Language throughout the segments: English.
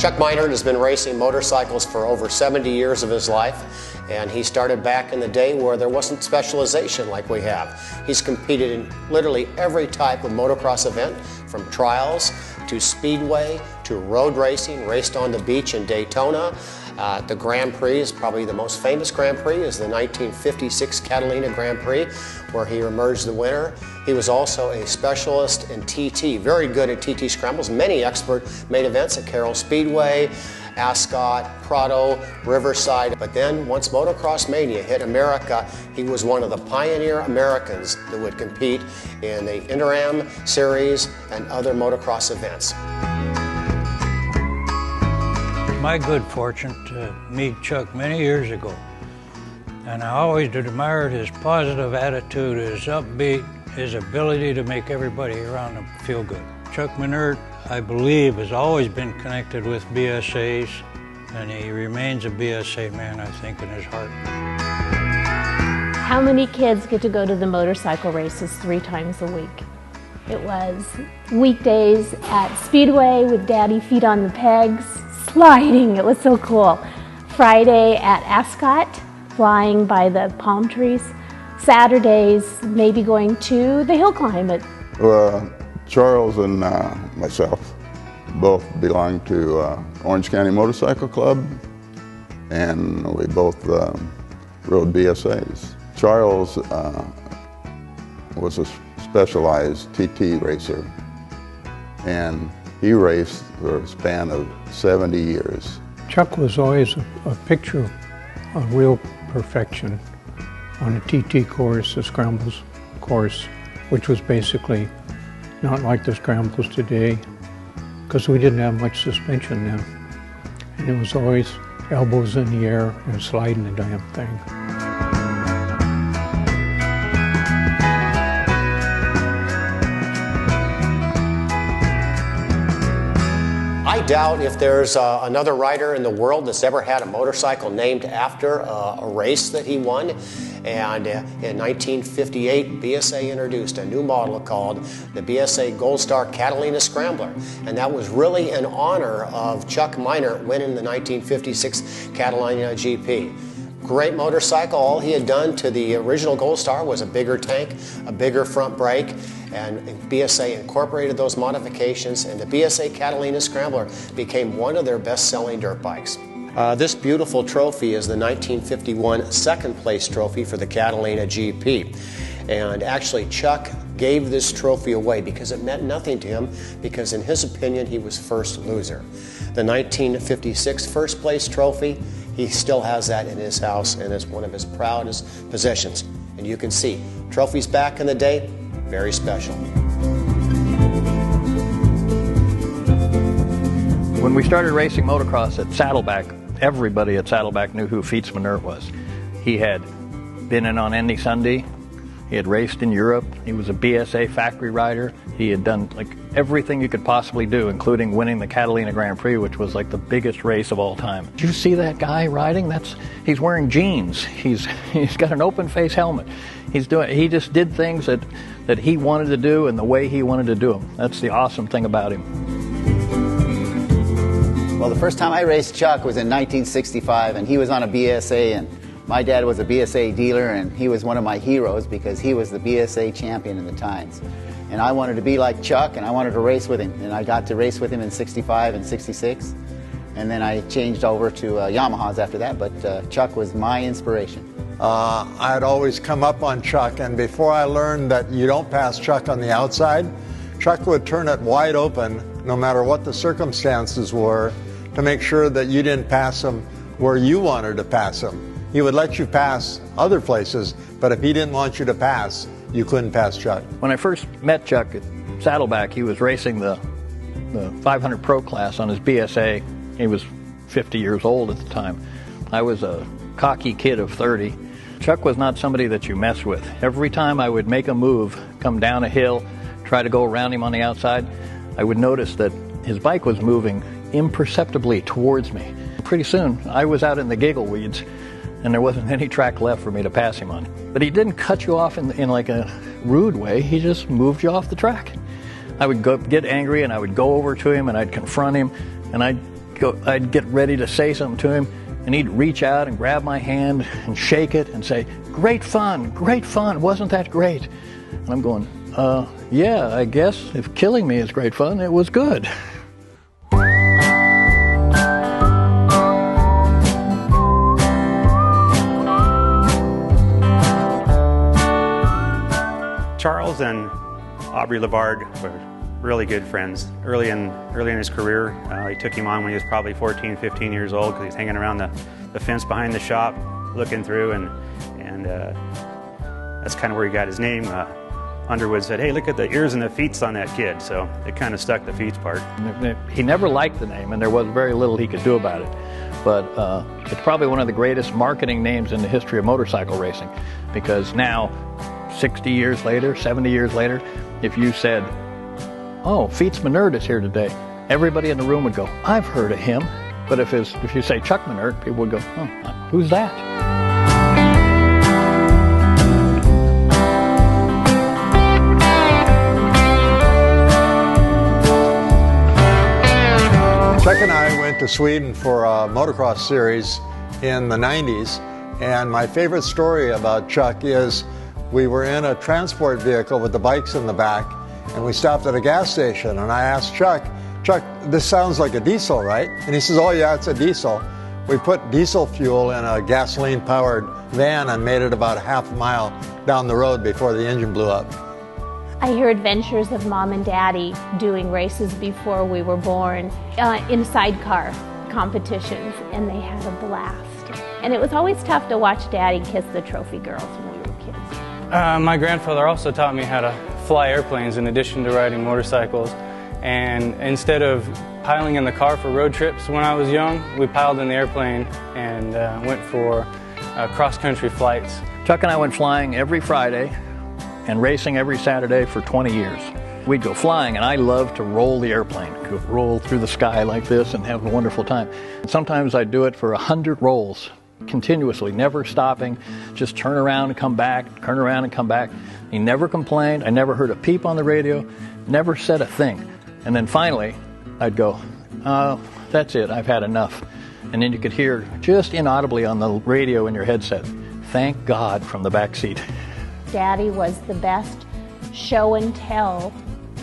Chuck Meinert has been racing motorcycles for over 70 years of his life, and he started back in the day where there wasn't specialization like we have. He's competed in literally every type of motocross event, from trials to speedway to road racing, raced on the beach in Daytona. The Grand Prix is probably the most famous Grand Prix, is the 1956 Catalina Grand Prix, where he emerged the winner. He was also a specialist in TT, very good at TT scrambles, many expert main events at Carroll Speedway, Ascot, Prado, Riverside. But then once motocross mania hit America, he was one of the pioneer Americans that would compete in the Inter-Am Series and other motocross events. My good fortune to meet Chuck many years ago, and I always admired his positive attitude, his upbeat, his ability to make everybody around him feel good. Chuck Meinert, I believe, has always been connected with BSAs, and he remains a BSA man, I think, in his heart. How many kids get to go to the motorcycle races 3 times a week? It was weekdays at Speedway with Daddy feet on the pegs, sliding, it was so cool. Friday at Ascot, flying by the palm trees. Saturdays, maybe going to the hill climb. Charles and myself both belong to Orange County Motorcycle Club, and we both rode BSAs. Charles was a specialized TT racer, and he raced for a span of 70 years. Chuck was always a picture of real perfection on a TT course, a scrambles course, which was basically not like the scrambles today, because we didn't have much suspension then. And it was always elbows in the air and sliding the damn thing. I doubt if there's another rider in the world that's ever had a motorcycle named after a race that he won. And in 1958, BSA introduced a new model called the BSA Gold Star Catalina Scrambler. And that was really in honor of Chuck Meinert winning the 1956 Catalina GP. Great motorcycle. All he had done to the original Gold Star was a bigger tank, a bigger front brake, and BSA incorporated those modifications, and the BSA Catalina Scrambler became one of their best-selling dirt bikes. This beautiful trophy is the 1951 second place trophy for the Catalina GP. And actually Chuck gave this trophy away because it meant nothing to him, because in his opinion he was first loser. The 1956 first place trophy, he still has that in his house, and it's one of his proudest possessions. And you can see, trophies back in the day, very special. When we started racing motocross at Saddleback, everybody at Saddleback knew who Fitz Meinert was. He had been in on Indy Sunday. He had raced in Europe. He was a BSA factory rider. He had done like everything you could possibly do, including winning the Catalina Grand Prix, which was like the biggest race of all time. Did you see that guy riding? He's wearing jeans. He's got an open face helmet. He just did things that he wanted to do and the way he wanted to do them. That's the awesome thing about him. Well, the first time I raced Chuck was in 1965, and he was on a BSA, and my dad was a BSA dealer, and he was one of my heroes because he was the BSA champion in the times. And I wanted to be like Chuck, and I wanted to race with him. And I got to race with him in 65 and 66. And then I changed over to Yamahas after that, but Chuck was my inspiration. I'd always come up on Chuck, and before I learned that you don't pass Chuck on the outside, Chuck would turn it wide open, no matter what the circumstances were, to make sure that you didn't pass him where you wanted to pass him. He would let you pass other places, but if he didn't want you to pass, you couldn't pass Chuck. When I first met Chuck at Saddleback, he was racing the 500 Pro class on his BSA. He was 50 years old at the time. I was a cocky kid of 30. Chuck was not somebody that you mess with. Every time I would make a move, come down a hill, try to go around him on the outside, I would notice that his bike was moving imperceptibly towards me. Pretty soon, I was out in the giggle weeds, and there wasn't any track left for me to pass him on. But he didn't cut you off in like a rude way. He just moved you off the track. I would get angry, and I would go over to him, and I'd confront him, and I'd I'd get ready to say something to him, and he'd reach out and grab my hand and shake it and say, great fun, wasn't that great? And I'm going, yeah, I guess if killing me is great fun, it was good. Charles and Aubrey Lavard were really good friends early in his career. He took him on when he was probably 14, 15 years old because he's hanging around the fence behind the shop looking through, and that's kind of where he got his name. Underwood said, hey, look at the ears and the feet on that kid, so it kind of stuck the feet part. He never liked the name, and there was very little he could do about it, but it's probably one of the greatest marketing names in the history of motorcycle racing, because now 60 years later, 70 years later, if you said, oh, Feats Minert is here today, everybody in the room would go, I've heard of him. But if you say Chuck Minert, people would go, oh, who's that? Chuck and I went to Sweden for a motocross series in the 90s, and my favorite story about Chuck is we were in a transport vehicle with the bikes in the back, and we stopped at a gas station, and I asked Chuck, this sounds like a diesel, right? And he says, oh yeah, it's a diesel. We put diesel fuel in a gasoline-powered van and made it about half a mile down the road before the engine blew up. I hear adventures of Mom and Daddy doing races before we were born in sidecar competitions, and they had a blast. And it was always tough to watch Daddy kiss the trophy girls when we were kids. My grandfather also taught me how to fly airplanes in addition to riding motorcycles. And instead of piling in the car for road trips when I was young, we piled in the airplane and went for cross-country flights. Chuck and I went flying every Friday and racing every Saturday for 20 years. We'd go flying, and I loved to roll the airplane, roll through the sky like this and have a wonderful time. Sometimes I'd do it for 100 rolls, continuously, never stopping, just turn around and come back, turn around and come back. He never complained. I never heard a peep on the radio, never said a thing. And then finally, I'd go, that's it, I've had enough. And then you could hear just inaudibly on the radio in your headset, thank God, from the back seat. Daddy was the best show and tell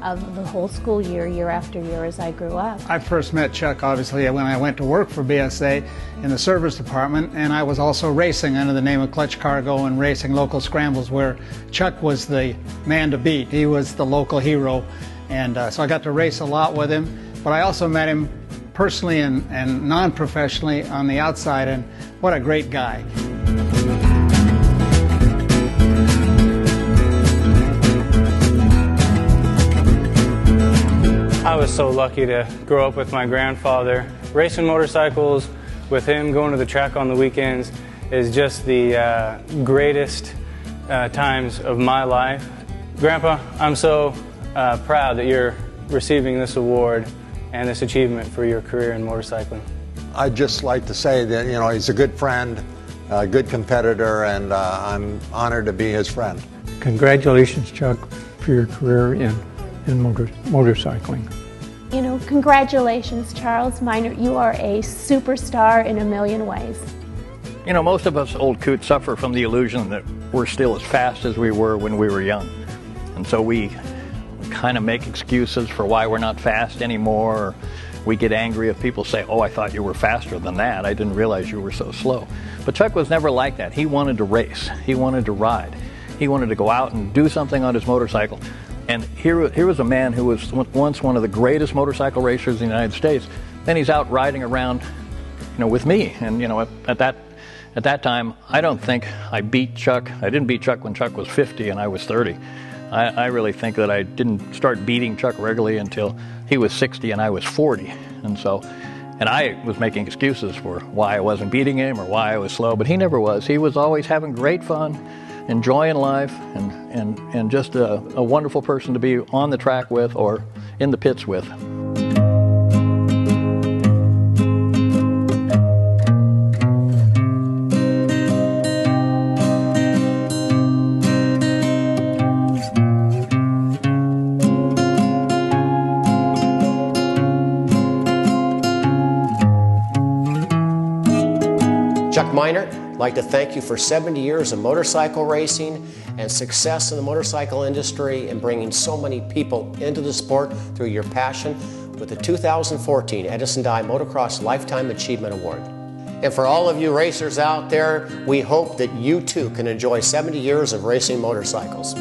of the whole school year, year after year, as I grew up. I first met Chuck, obviously, when I went to work for BSA in the service department, and I was also racing under the name of Clutch Cargo and racing local scrambles, where Chuck was the man to beat. He was the local hero, and so I got to race a lot with him, but I also met him personally and non-professionally on the outside, and what a great guy. I was so lucky to grow up with my grandfather. Racing motorcycles with him, going to the track on the weekends, is just the greatest times of my life. Grandpa, I'm so proud that you're receiving this award and this achievement for your career in motorcycling. I'd just like to say that, he's a good friend, a good competitor, and I'm honored to be his friend. Congratulations, Chuck, for your career in motorcycling. Congratulations, Charles Minor. You are a superstar in a million ways. Most of us old coots suffer from the illusion that we're still as fast as we were when we were young. And so we kind of make excuses for why we're not fast anymore. Or we get angry if people say, oh, I thought you were faster than that. I didn't realize you were so slow. But Chuck was never like that. He wanted to race. He wanted to ride. He wanted to go out and do something on his motorcycle. And here was a man who was once one of the greatest motorcycle racers in the United States. Then he's out riding around, with me. And at that time, I don't think I beat Chuck. I didn't beat Chuck when Chuck was 50 and I was 30. I really think that I didn't start beating Chuck regularly until he was 60 and I was 40. And I was making excuses for why I wasn't beating him or why I was slow, but he never was. He was always having great fun, enjoying life, and just a wonderful person to be on the track with or in the pits with. Reinert, I'd like to thank you for 70 years of motorcycle racing and success in the motorcycle industry and bringing so many people into the sport through your passion with the 2014 Edison Dye Motocross Lifetime Achievement Award. And for all of you racers out there, we hope that you too can enjoy 70 years of racing motorcycles.